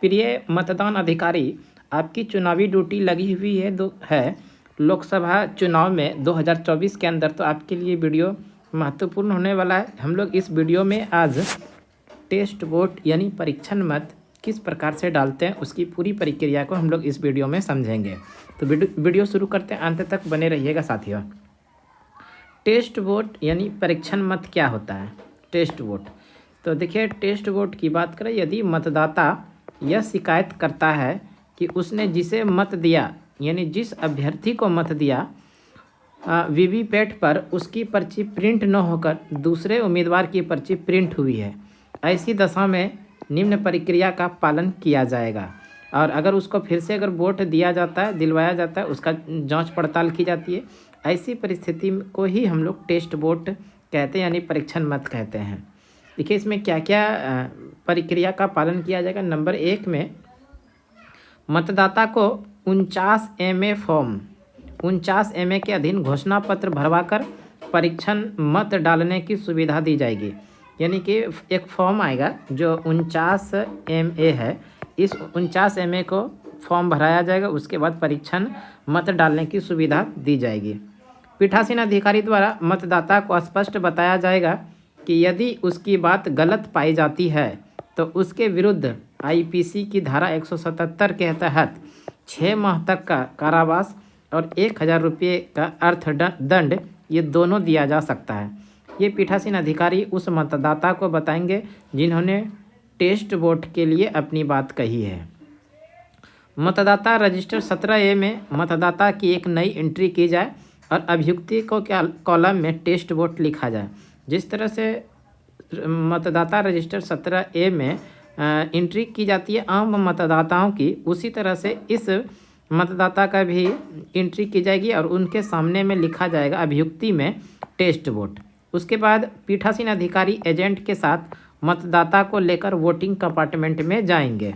प्रिय मतदान अधिकारी, आपकी चुनावी ड्यूटी लगी हुई है लोकसभा चुनाव में 2024 के अंदर। तो आपके लिए वीडियो महत्वपूर्ण होने वाला है। हम लोग इस वीडियो में आज टेस्ट वोट यानी परीक्षण मत किस प्रकार से डालते हैं उसकी पूरी प्रक्रिया को हम लोग इस वीडियो में समझेंगे। तो वीडियो शुरू करते हैं, अंत तक बने रहिएगा साथियों। टेस्ट वोट यानी परीक्षण मत क्या होता है? टेस्ट वोट, तो देखिए टेस्ट वोट की बात करें, यदि मतदाता यह शिकायत करता है कि उसने जिसे मत दिया यानी जिस अभ्यर्थी को मत दिया वीवीपैट पर उसकी पर्ची प्रिंट न होकर दूसरे उम्मीदवार की पर्ची प्रिंट हुई है, ऐसी दशा में निम्न प्रक्रिया का पालन किया जाएगा। और अगर उसको फिर से अगर वोट दिया जाता है, दिलवाया जाता है, उसका जांच पड़ताल की जाती है, ऐसी परिस्थिति को ही हम लोग टेस्ट वोट कहते हैं यानी परीक्षण मत कहते हैं। देखिए इसमें क्या क्या प्रक्रिया का पालन किया जाएगा। नंबर 1 में मतदाता को 49 MA फॉर्म 49 MA के अधीन घोषणा पत्र भरवाकर परीक्षण मत डालने की सुविधा दी जाएगी। यानी कि एक फॉर्म आएगा जो 49 MA है, इस 49 MA को फॉर्म भराया जाएगा, उसके बाद परीक्षण मत डालने की सुविधा दी जाएगी। पीठासीन अधिकारी द्वारा मतदाता को स्पष्ट बताया जाएगा कि यदि उसकी बात गलत पाई जाती है तो उसके विरुद्ध IPC की धारा 177 के तहत 6 माह तक का कारावास और 1000 रुपये का अर्थदंड ये दोनों दिया जा सकता है। ये पीठासीन अधिकारी उस मतदाता को बताएंगे जिन्होंने टेस्ट वोट के लिए अपनी बात कही है। मतदाता रजिस्टर 17A में मतदाता की एक नई एंट्री की जाए और अभियुक्ति को कॉलम में टेस्ट वोट लिखा जाए। जिस तरह से मतदाता रजिस्टर 17A में एंट्री की जाती है आम मतदाताओं की, उसी तरह से इस मतदाता का भी एंट्री की जाएगी और उनके सामने में लिखा जाएगा अभियुक्ति में टेस्ट वोट। उसके बाद पीठासीन अधिकारी एजेंट के साथ मतदाता को लेकर वोटिंग कंपार्टमेंट में जाएंगे।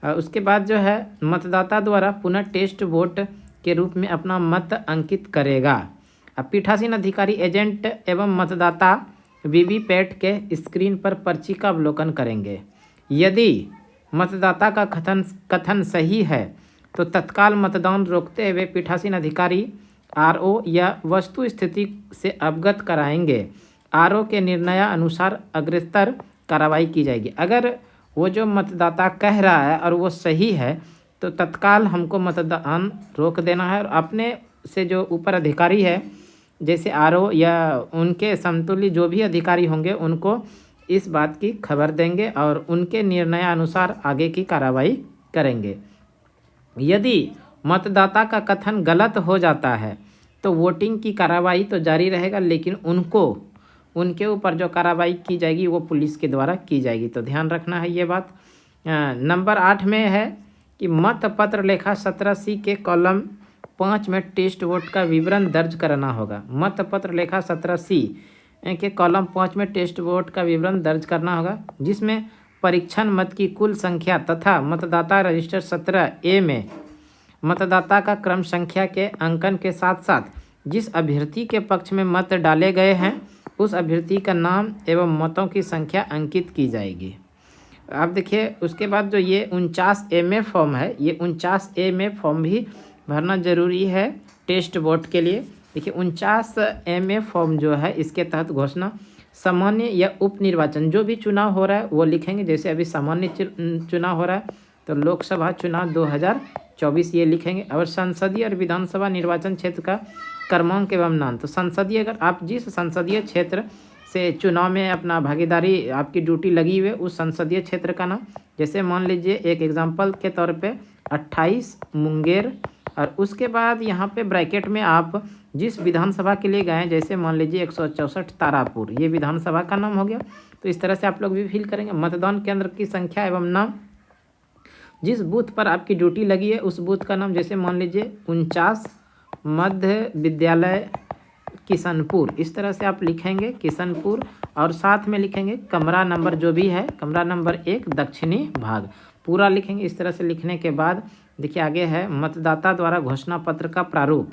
उसके बाद जो है मतदाता द्वारा पुनः टेस्ट वोट के रूप में अपना मत अंकित करेगा। अब पीठासीन अधिकारी एजेंट एवं मतदाता वीवीपैट के स्क्रीन पर पर्ची का अवलोकन करेंगे। यदि मतदाता का कथन सही है तो तत्काल मतदान रोकते हुए पीठासीन अधिकारी RO या वस्तु स्थिति से अवगत कराएंगे। RO के निर्णय अनुसार अग्रतर कार्रवाई की जाएगी। अगर वो जो मतदाता कह रहा है और वो सही है तो तत्काल हमको मतदान रोक देना है और अपने से जो ऊपर अधिकारी है जैसे RO या उनके समतुल्य जो भी अधिकारी होंगे उनको इस बात की खबर देंगे और उनके निर्णय अनुसार आगे की कार्रवाई करेंगे। यदि मतदाता का कथन गलत हो जाता है तो वोटिंग की कार्रवाई तो जारी रहेगा, लेकिन उनके ऊपर जो कार्रवाई की जाएगी वो पुलिस के द्वारा की जाएगी। तो ध्यान रखना है ये बात। नंबर 8 में है कि मत पत्र लेखा 17C के कॉलम 5 में टेस्ट वोट का विवरण दर्ज कराना होगा। मत पत्र लेखा 17C के कॉलम 5 में टेस्ट वोट का विवरण दर्ज करना होगा, जिसमें परीक्षण मत की कुल संख्या तथा मतदाता रजिस्टर 17A में मतदाता का क्रम संख्या के अंकन के साथ साथ जिस अभ्यर्थी के पक्ष में मत डाले गए हैं उस अभ्यर्थी का नाम एवं मतों की संख्या अंकित की जाएगी। आप देखिए उसके बाद जो ये 49 MA फॉर्म है, ये 49 MA फॉर्म भी भरना जरूरी है टेस्ट वोट के लिए। देखिए 49 MA फॉर्म जो है इसके तहत घोषणा सामान्य या उप निर्वाचन जो भी चुनाव हो रहा है वो लिखेंगे। जैसे अभी सामान्य चुनाव हो रहा है तो लोकसभा चुनाव 2024 ये लिखेंगे। और संसदीय और विधानसभा निर्वाचन क्षेत्र का क्रमांक एवं नाम, तो संसदीय अगर आप जिस संसदीय क्षेत्र से चुनाव में अपना भागीदारी आपकी ड्यूटी लगी हुई है उस संसदीय क्षेत्र का नाम, जैसे मान लीजिए एक एग्जांपल के तौर पे 28 मुंगेर, और उसके बाद यहाँ पे ब्रैकेट में आप जिस विधानसभा के लिए गए, जैसे मान लीजिए 164 तारापुर, ये विधानसभा का नाम हो गया। तो इस तरह से आप लोग भी फिल करेंगे। मतदान केंद्र की संख्या एवं नाम, जिस बूथ पर आपकी ड्यूटी लगी है उस बूथ का नाम, जैसे मान लीजिए 49 मध्य विद्यालय किशनपुर, इस तरह से आप लिखेंगे किशनपुर, और साथ में लिखेंगे कमरा नंबर जो भी है, कमरा नंबर 1 दक्षिणी भाग, पूरा लिखेंगे। इस तरह से लिखने के बाद देखिए आगे है मतदाता द्वारा घोषणा पत्र का प्रारूप।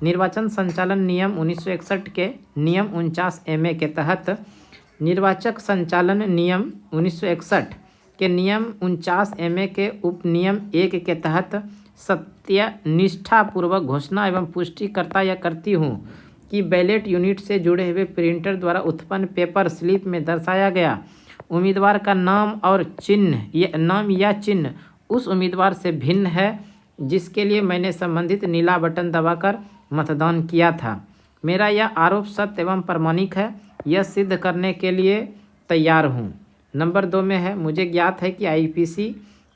निर्वाचन संचालन नियम 1961 के नियम 49 MA के तहत निर्वाचक संचालन नियम 1961 के नियम 49 MA के उपनियम 1 के तहत सत्यनिष्ठापूर्वक घोषणा एवं पुष्टि करता या करती हूँ कि बैलेट यूनिट से जुड़े हुए प्रिंटर द्वारा उत्पन्न पेपर स्लिप में दर्शाया गया उम्मीदवार का नाम या चिन्ह उस उम्मीदवार से भिन्न है जिसके लिए मैंने संबंधित नीला बटन दबाकर मतदान किया था। मेरा यह आरोप सत्य एवं प्रामाणिक है, यह सिद्ध करने के लिए तैयार हूँ। नंबर 2 में है, मुझे ज्ञात है कि IPC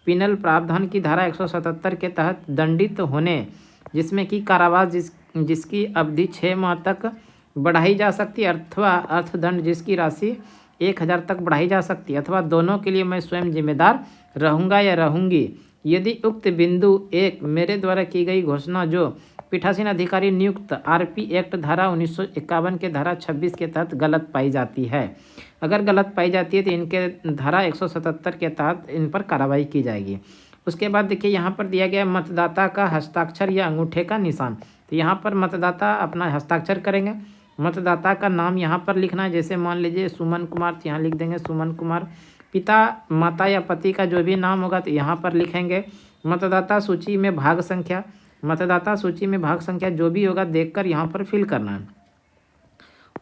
पिनल प्रावधान की धारा 177 के तहत दंडित होने जिसमें कि कारावास जिसकी अवधि 6 माह तक बढ़ाई जा सकती है अथवा अर्थदंड जिसकी राशि 1000 तक बढ़ाई जा सकती है अथवा दोनों के लिए मैं स्वयं जिम्मेदार रहूँगा या रहूँगी यदि उक्त बिंदु 1 मेरे द्वारा की गई घोषणा जो पीठासीन अधिकारी नियुक्त RP एक्ट धारा 1951 के धारा 26 के तहत गलत पाई जाती है। अगर गलत पाई जाती है तो इनके धारा 177 के तहत इन पर कार्रवाई की जाएगी। उसके बाद देखिए यहाँ पर दिया गया मतदाता का हस्ताक्षर या अंगूठे का निशान। तो यहाँ पर मतदाता अपना हस्ताक्षर करेंगे। मतदाता का नाम यहाँ पर लिखना है, जैसे मान लीजिए सुमन कुमार, तो यहाँ लिख देंगे सुमन कुमार। पिता माता या पति का जो भी नाम होगा तो यहाँ पर लिखेंगे। मतदाता सूची में भाग संख्या जो भी होगा देखकर यहाँ पर फिल करना है।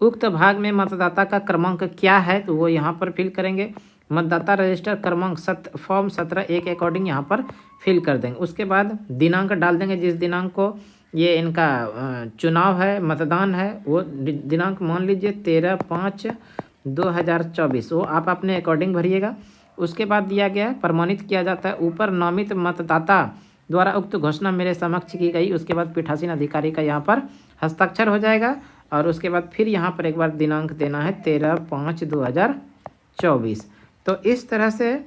उक्त भाग में मतदाता का क्रमांक क्या है तो वो यहाँ पर फिल करेंगे। मतदाता रजिस्टर क्रमांक फॉर्म 17A के अकॉर्डिंग यहाँ पर फिल कर देंगे। उसके बाद दिनांक डाल देंगे, जिस दिनांक को ये इनका चुनाव है, मतदान है, वो दिनांक मान लीजिए 13/5/2024, वो आप अपने अकॉर्डिंग भरिएगा। उसके बाद दिया गया है प्रमाणित किया जाता है ऊपर नामित मतदाता द्वारा उक्त घोषणा मेरे समक्ष की गई। उसके बाद पीठासीन अधिकारी का यहाँ पर हस्ताक्षर हो जाएगा और उसके बाद फिर यहाँ पर एक बार दिनांक देना है 13/5/2024। तो इस तरह से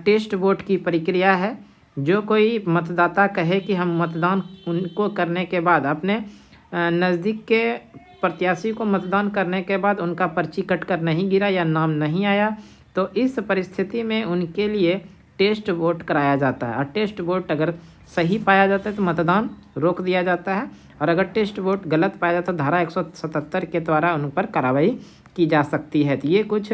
टेस्ट वोट की प्रक्रिया है। जो कोई मतदाता कहे कि हम मतदान उनको करने के बाद अपने नज़दीक के प्रत्याशी को मतदान करने के बाद उनका पर्ची कट कर नहीं गिरा या नाम नहीं आया, तो इस परिस्थिति में उनके लिए टेस्ट वोट कराया जाता है। और टेस्ट वोट अगर सही पाया जाता है तो मतदान रोक दिया जाता है, और अगर टेस्ट वोट गलत पाया जाता है तो धारा 177 के द्वारा उन पर कार्रवाई की जा सकती है। तो ये कुछ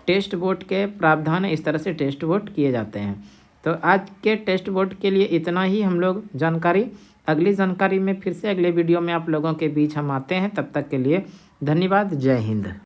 टेस्ट वोट के प्रावधान है, इस तरह से टेस्ट वोट किए जाते हैं। तो आज के टेस्ट वोट के लिए इतना ही हम लोग जानकारी। अगली जानकारी में फिर से अगले वीडियो में आप लोगों के बीच हम आते हैं। तब तक के लिए धन्यवाद। जय हिंद।